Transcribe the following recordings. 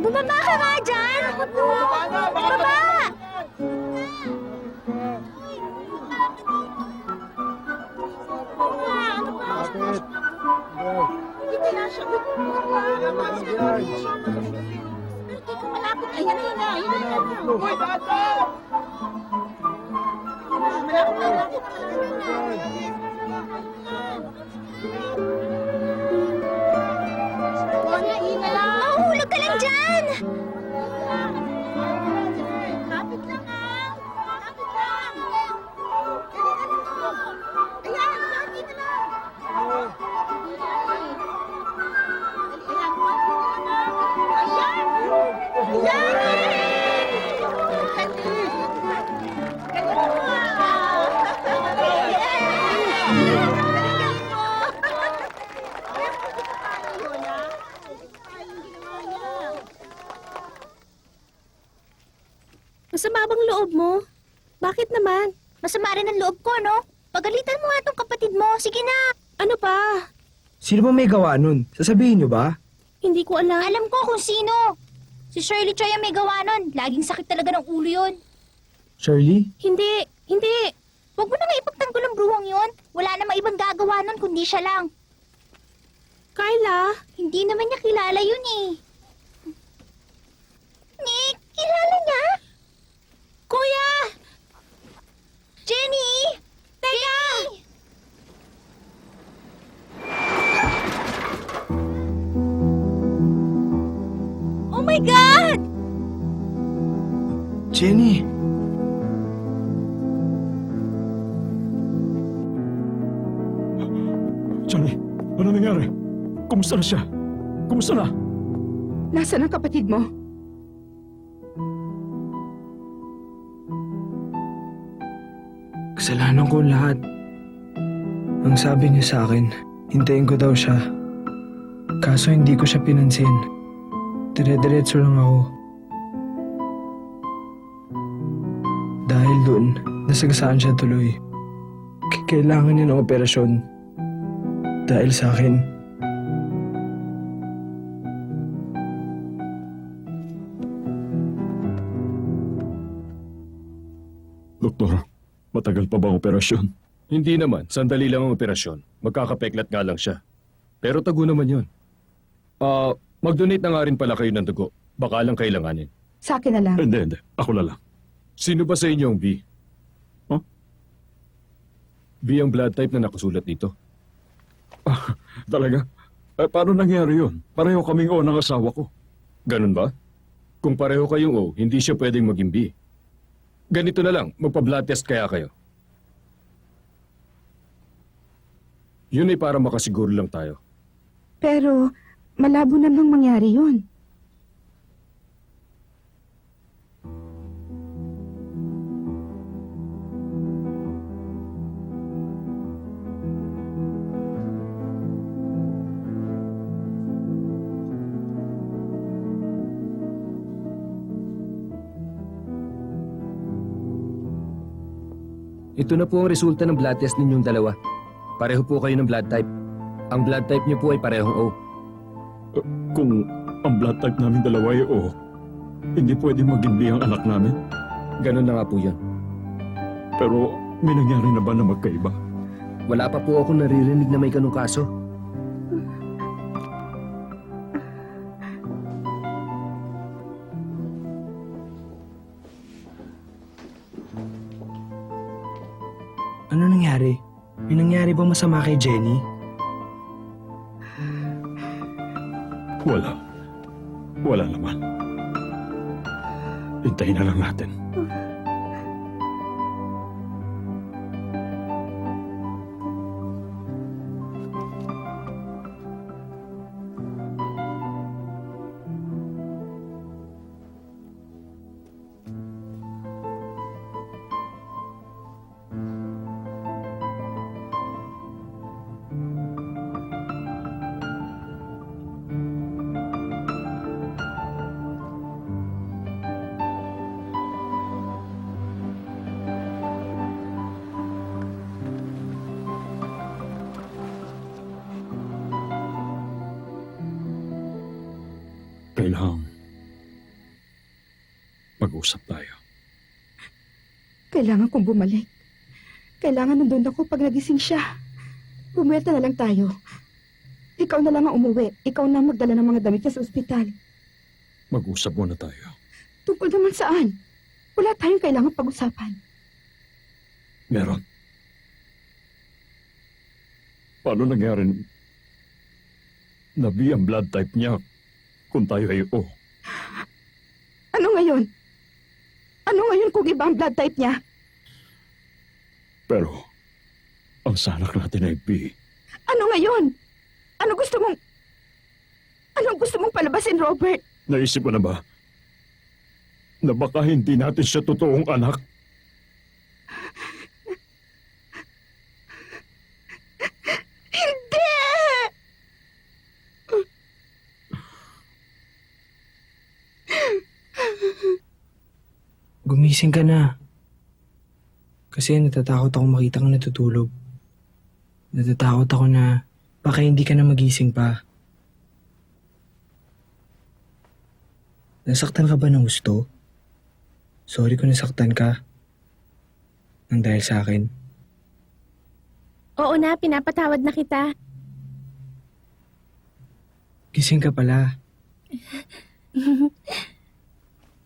Bumaba ka nga dyan! Bumaba! Kapit! Hindi na siya. Malapit. Ayan na. Uy, bata! Malapit. Mahulog ka lang dyan! Kapit lang ah. Kapit lang. Ayan, dito lang. Masama bang loob mo? Bakit naman? Masama rin ang loob ko, no? Pagalitan mo nga tong kapatid mo. Sige na! Ano pa? Sino ba may gawa nun? Sasabihin niyo ba? Hindi ko alam. Alam ko kung sino. Si Shirley Choi ang may gawa nun. Laging sakit talaga ng ulo yun. Shirley? Hindi. Huwag mo na nga ipagtanggol ang bruhang yun. Wala namang ibang gagawa nun kundi siya lang. Carla? Hindi naman niya kilala yun eh. Nick, kilala niya? Kuya! Jenny! Teka! Oh my God! Jenny! Johnny, ano nangyari? Kumusta na siya? Kumusta na? Nasaan ang kapatid mo? Kasalanan ko ang lahat. Ang sabi niya sa akin, hintayin ko daw siya. Kaso hindi ko siya pinansin. Dire-diretso lang ako. Dahil doon, nasagasaan siya tuloy. Kailangan niya ng operasyon. Dahil sa akin. Doktor, matagal pa ba ang operasyon? Hindi naman. Sandali lang ang operasyon. Magkakapeklat nga lang siya. Pero tago naman yun. Mag-donate na nga rin pala kayo ng dugo. Baka lang kailanganin. Sa akin na lang. Hindi. Ako na lang. Sino ba sa inyo ang B? Huh? B ang blood type na nakasulat dito. Talaga? Paano nangyari yun? Pareho kaming O ng asawa ko. Ganun ba? Kung pareho kayong O, hindi siya pwedeng maging B. Ganito na lang, magpa-blood test kaya kayo. Yun ay para makasiguro lang tayo. Pero, malabo namang mangyari yun. Ito na po ang resulta ng blood test ninyong dalawa. Pareho po kayo ng blood type. Ang blood type niyo po ay parehong O. Kung ang blood type namin dalawa ay O, hindi pwede maging B ang anak namin. Ganun na nga po yun. Pero may nangyari na ba na magkaiba? Wala pa po akong naririnig na may ganung kaso. Ano nangyari? May nangyari ba masama kay Jenny? Wala. Wala naman. Hintayin na lang natin. mag-usap tayo. Kailangan kong bumalik. Kailangan nandun ako pag nagising siya. Bumuelta na lang tayo. Ikaw na lang ang umuwi. Ikaw na ang magdala ng mga damit niya sa ospital. Mag-usap muna tayo. Tungkol naman saan? Wala tayong kailangan pag-usapan. Meron. Paano nangyari na B ang blood type niya kung tayo ay O? Ano ngayon? Ano ngayon kung iba ang blood type niya? Pero, ang sanak natin ay B. Ano ngayon? Anong gusto mong palabasin, Robert? Naisip mo na ba na baka hindi natin siya totoong anak? Hindi! Gumising ka na. Kasi natatakot ako makita kang natutulog. Natatakot ako na baka hindi ka na magising pa. Nasaktan ka ba ng gusto? Sorry kung nasaktan ka. Nang dahil sa akin. Oo na, pinapatawad na kita. Gising ka pala.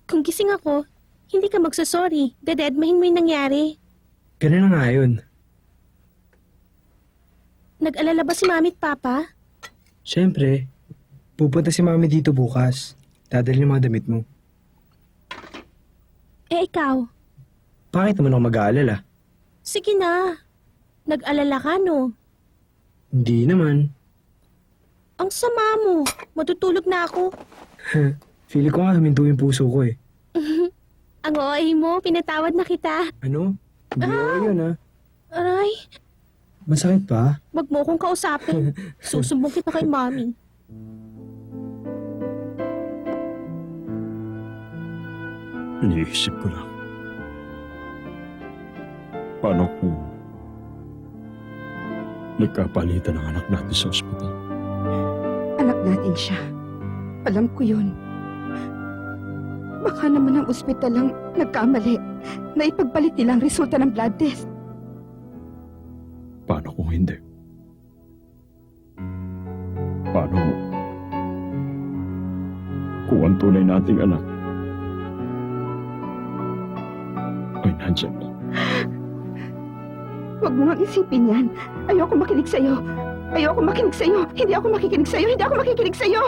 Kung gising ako, hindi ka magsasorry. Dededmahin mo yung nangyari. Ganun na nga yun. Nag-alala ba si Mami at Papa? Siyempre, pupunta si Mami dito bukas. Dadalhin yung mga damit mo. Eh ikaw, Bakit naman ako mag-aalala? sige na. Nag-alala ka, no? Hindi naman. Ang sama mo. Matutulog na ako. Feeling ko nga huminto yung puso ko eh. Ang OA mo, pinatawad na kita. Ano? Hindi ako yun ah. Aray, Masakit pa? wag mo akong kausapin. Susumbong kita kay Mami. Iniisip ko lang. Paano kung nagkapalitan ng anak natin sa ospital? Anak natin siya. Alam ko yun. Baka naman ang ospital lang nagkamali na ipagpalit nilang resulta ng blood test. Paano kung hindi? Paano kung ang tunay nating anak ay nandyan na? Huwag mo nga isipin yan. Ayoko makinig sa'yo. Ayoko makinig sa'yo. Hindi ako makikinig sa'yo. Hindi ako makikinig sa'yo.